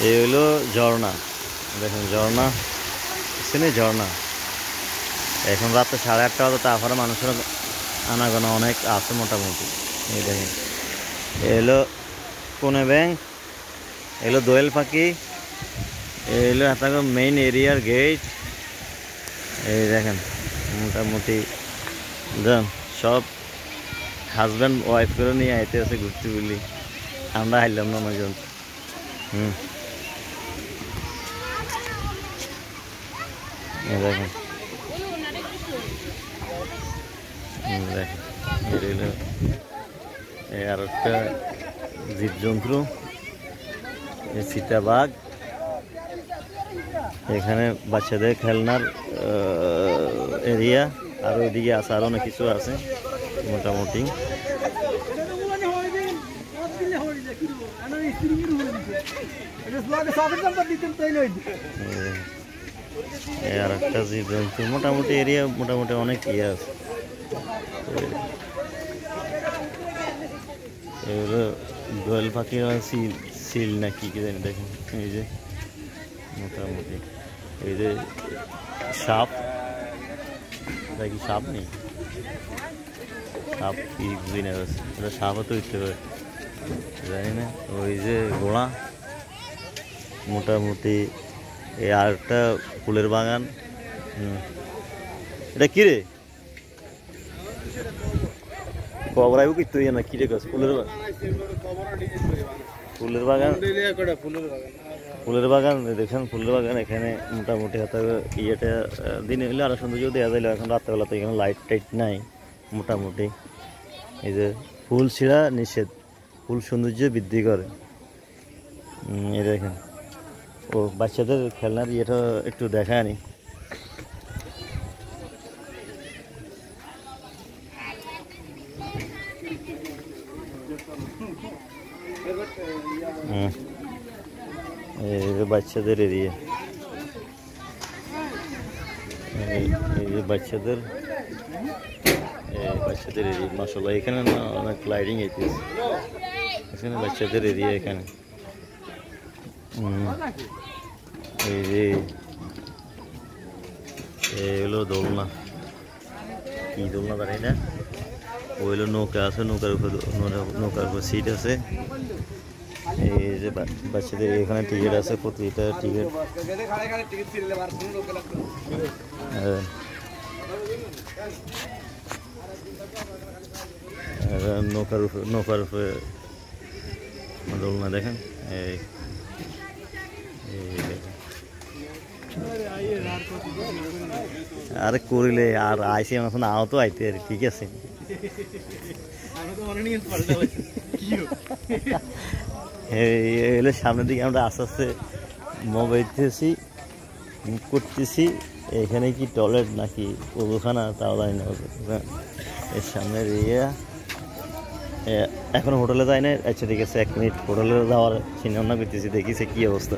এই হলো ঝর্ণা, দেখুন ঝর্ণা, শুনে ঝর্ণা। এখন রাত্রে 8:30 বাজে, তারপরে মানুষের আনাগোনা অনেক আছে মোটামুটি। এই দেখেন এলো কোনে ব্যাংক, এলো দোয়েল পাখি, এলো আপনার মেইন এরিয়ার গেট। এই দেখেন মোটামুটি দেন সব হাজব্যান্ড ওয়াইফ করে নিয়ে আইতে আছে ঘুরতে বলি, আমরা আইলাম না নজন। দেখেন দেখেন আর একটা জীবজন্তু, চিতাবাঘ। এখানে বাচ্চাদের খেলনার এরিয়া, আর ওইদিকে আছে আরো অনেক কিছু আছে মোটামুটি। আর একটা জীবজন্তু মোটামুটি এরিয়া, মোটামুটি অনেক ইয়ে আছে। এগুলো দোয়েল পাখির সিল না কি কি জানি, দেখেন এই যে মোটামুটি। এই যে সাপ, দেখি সাপ নেই, সাপ কি বুঝি না, এটা সাপও তো উঠতে পারে জানি না। ওই যে ঘোড়া মোটামুটি। এই আর একটা ফুলের বাগান। এটা কি রে কবরাইব কি তুই না কি রে গাছ? ফুলের বাগান, ফুলের বাগান, ফুলের বাগান দেখেন, ফুলের বাগান। এখানে মোটামুটি হাতে ইয়েটা দিনে হলে আরো সৌন্দর্য দেওয়া যায়। এখন রাত্রেবেলা তো এখানে লাইট টাইট নাই মোটামুটি। এই যে ফুল ছিঁড়া নিষেধ, ফুল সৌন্দর্য বৃদ্ধি করে। এই দেখেন ও বাচ্চাদের খেলনার ইয়েটা একটু দেখায়নি। এই যে বাচ্চাদের এরিয়া, এই যে বাচ্চাদের এরিয়া মাশাআল্লাহ। এখানে না অনেক লাইটিং হইতেছে, এখানে বাচ্চাদের এরিয়া। এখানে এই যে এই হলো দোলনা, কি দোলনা দাঁড়াই না, ওই হলো নৌকা আছে, নৌকার উপর সিট আছে। এই যে বাচ্চাদের এখানে টিকিট আছে, প্রতিটা টিকিট। নৌকার উপরে দোলনা দেখেন। এই আরে করিলে আর আইসি এখন আও তো আইতে আর ঠিক আছে। এলে সামনের দিকে আমরা আস্তে আস্তে মোবাইলতেছি, মুখ করতেছি। এখানে কি টয়লেট নাকি ওখানা তাও জানি না। এর সামনের ইয়ে এখনো হোটেলে যায় না। আচ্ছা ঠিক আছে, 1 মিনিট হোটেলে যাওয়ার চিন্তা ভাবনা করতেছি, দেখিছে কি অবস্থা।